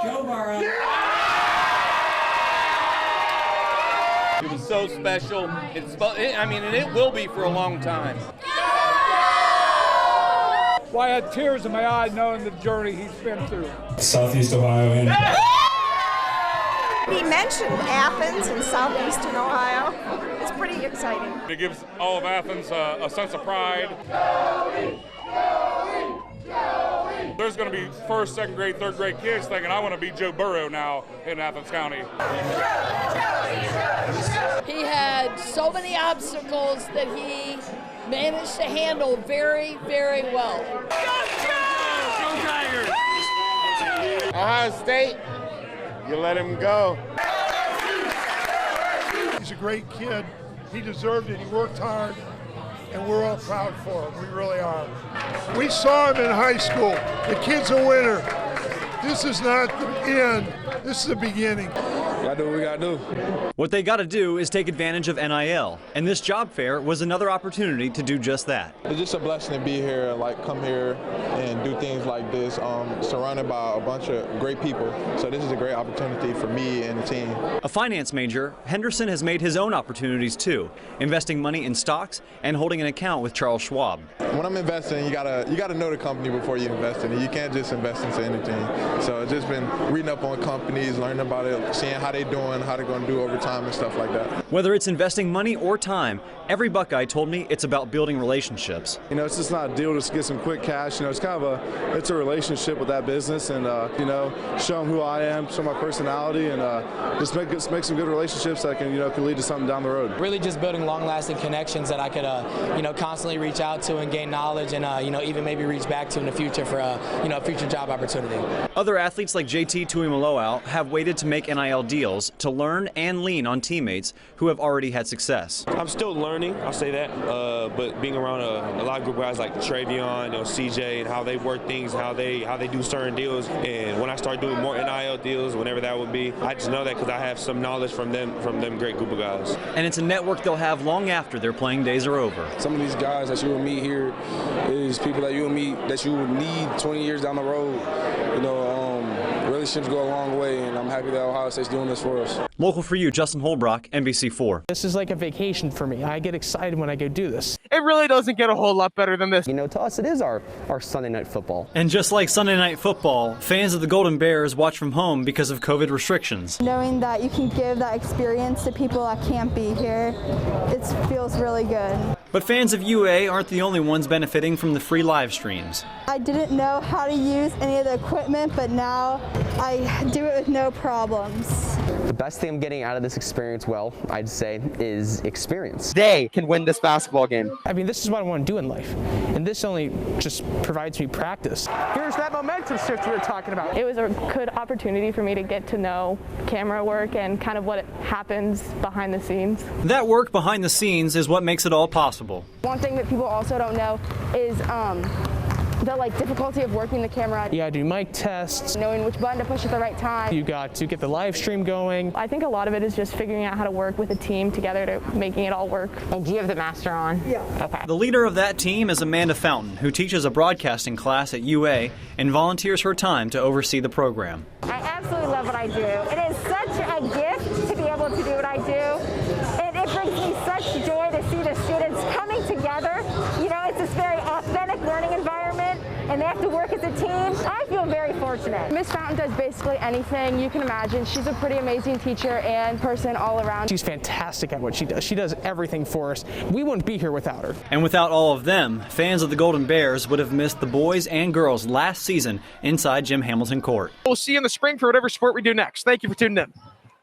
Go, Mara. It was so special. And it will be for a long time. Well, I had tears in my eyes knowing the journey he's been through. Southeast Ohio and He mentioned Athens in southeastern Ohio. It's pretty exciting. It gives all of Athens a sense of pride. There's going to be first, second grade, third grade kids thinking, I want to be Joe Burrow now in Athens County. He had so many obstacles that he managed to handle very, very well. Go Tigers! Ohio State, you let him go. He's a great kid. He deserved it. He worked hard, and we're all proud for him. We really are. We saw him in high school. The kid's a winner. This is not the end. This is the beginning. gotta do what we gotta do. What they gotta do is take advantage of NIL, and this job fair was another opportunity to do just that. It's just a blessing to be here, like come here and do things like this, surrounded by a bunch of great people. So this is a great opportunity for me and the team. A finance major, Henderson has made his own opportunities too, investing money in stocks and holding an account with Charles Schwab. When I'm investing, you gotta know the company before you invest in it. You can't just invest into anything. So I've just been reading up on companies, learning about it, seeing how they're doing, how they're going to do over time and stuff like that. Whether it's investing money or time, every Buckeye told me it's about building relationships. You know, it's just not a deal just to get some quick cash. You know, it's kind of it's a relationship with that business, and you know, show them who I am, show my personality, and just make some good relationships that can lead to something down the road. Really, just building long-lasting connections that I could constantly reach out to and gain knowledge, and even maybe reach back to in the future for a future job opportunity. Other athletes like JT Tuimoloau have waited to make NIL deals to learn and lean on teammates who have already had success. I'm still learning, I'll say that, but being around a lot of good guys like Travion, CJ, and how they work things, how they do certain deals, and when I start doing more NIL deals, whenever that would be, I just know that because I have some knowledge from them great group of guys. And it's a network they'll have long after their playing days are over. Some of these guys that you will meet here is people that you will meet that you will need 20 years down the road. Relationships go a long way, and I'm happy that Ohio State's doing this for us. Local for you, Justin Holbrock, NBC4. This is like a vacation for me. I get excited when I go do this. It really doesn't get a whole lot better than this. To us, it is our Sunday night football. And just like Sunday night football, fans of the Golden Bears watch from home because of COVID restrictions. Knowing that you can give that experience to people that can't be here, it feels really good. But fans of UA aren't the only ones benefiting from the free live streams. I didn't know how to use any of the equipment, but now I do it with no problems. The best thing I'm getting out of this experience, I'd say, is experience. They can win this basketball game. I mean, this is what I want to do in life, and this only just provides me practice. Here's that momentum shift we were talking about. It was a good opportunity for me to get to know camera work and kind of what happens behind the scenes. That work behind the scenes is what makes it all possible. One thing that people also don't know is the difficulty of working the camera. You gotta do mic tests. Knowing which button to push at the right time. You got to get the live stream going. I think a lot of it is just figuring out how to work with a team together to making it all work. And do you have the master on? Yeah. Okay. The leader of that team is Amanda Fountain, who teaches a broadcasting class at UA and volunteers her time to oversee the program. I absolutely love what I do. It is such a gift to be able to do what I do. And it brings me such joy to see the students coming together. It's this very authentic learning environment, and they have to work as a team. I feel very fortunate. Miss Fountain does basically anything you can imagine. She's a pretty amazing teacher and person all around. She's fantastic at what she does. She does everything for us. We wouldn't be here without her. And without all of them, fans of the Golden Bears would have missed the boys and girls last season inside Jim Hamilton Court. We'll see you in the spring for whatever sport we do next. Thank you for tuning in.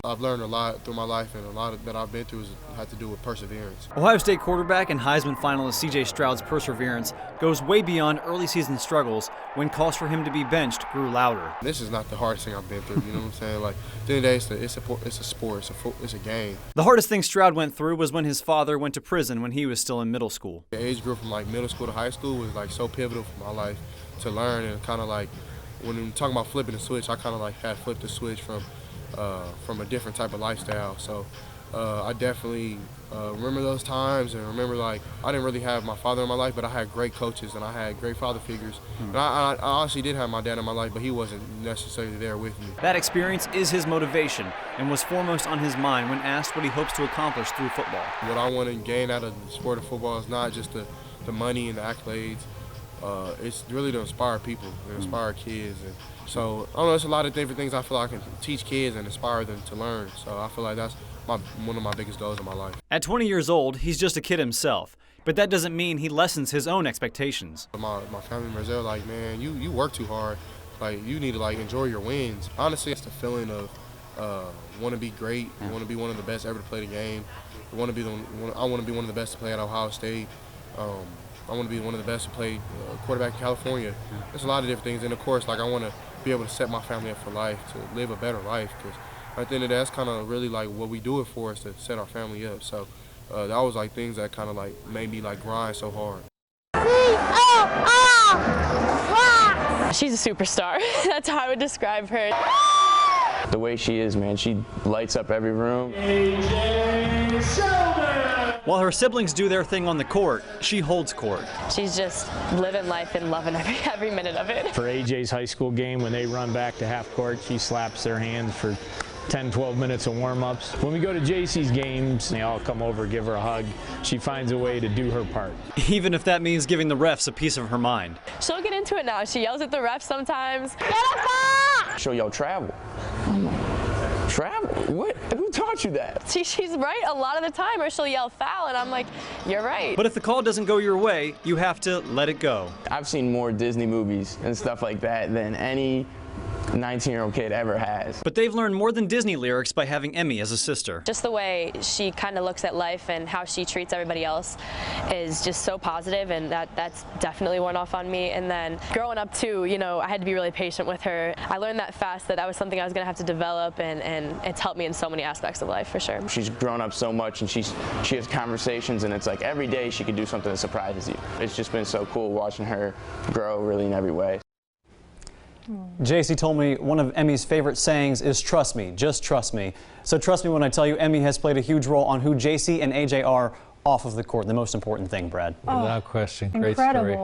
I've learned a lot through my life, and a lot that I've been through had to do with perseverance. Ohio State quarterback and Heisman finalist C.J. Stroud's perseverance goes way beyond early season struggles when calls for him to be benched grew louder. This is not the hardest thing I've been through, you know what I'm saying? Like, at the end of the day, it's a sport, it's a game. The hardest thing Stroud went through was when his father went to prison when he was still in middle school. The age group from middle school to high school was so pivotal for my life to learn, and kind of when we're talking about flipping the switch, I kind of had flipped the switch from a different type of lifestyle. So I definitely remember those times, and remember, like, I didn't really have my father in my life, but I had great coaches and I had great father figures. And I honestly did have my dad in my life, but he wasn't necessarily there with me. That experience is his motivation and was foremost on his mind when asked what he hopes to accomplish through football. What I want to gain out of the sport of football is not just the money and the accolades. It's really to inspire people, to inspire kids. And so, I don't know, there's a lot of different things I feel I can teach kids and inspire them to learn. So I feel like that's one of my biggest goals in my life. At 20 years old, he's just a kid himself, but that doesn't mean he lessens his own expectations. My family members, they're like, man, you work too hard. Like, you need to, like, enjoy your wins. Honestly, it's the feeling of want to be great, want to be one of the best ever to play the game. I want to be one of the best to play at Ohio State. I want to be one of the best to play quarterback in California. There's a lot of different things, and of course, like, I want to be able to set my family up for life, to live a better life, because at the end of the day, that's kind of really like what we do it for, is to set our family up. So that was like things that kind of like made me like grind so hard. She's a superstar. That's how I would describe her. The way she is, man, she lights up every room. While her siblings do their thing on the court, she holds court. She's just living life and loving every minute of it. For AJ's high school game, when they run back to half court, she slaps their hands for 10, 12 minutes of warm-ups. When we go to JC's games, they all come over, give her a hug. She finds a way to do her part. Even if that means giving the refs a piece of her mind. She'll get into it now. She yells at the refs sometimes. She'll yell travel. Travel? What? Who taught you that? She's right a lot of the time, or she'll yell foul, and I'm like, you're right. But if the call doesn't go your way, you have to let it go. I've seen more Disney movies and stuff like that than any 19-year-old kid ever has. But they've learned more than Disney lyrics by having Emmy as a sister. Just the way she kind of looks at life and how she treats everybody else is just so positive, and that's definitely worn off on me. And then growing up too, you know, I had to be really patient with her. I learned that fast, that was something I was going to have to develop, and it's helped me in so many aspects of life, for sure. She's grown up so much, and she has conversations, and it's like every day she could do something that surprises you. It's just been so cool watching her grow really in every way. JC told me one of Emmy's favorite sayings is trust me, just trust me. So trust me when I tell you Emmy has played a huge role on who JC and AJ are off of the court. The most important thing, Brad. Without question. Great incredible. story.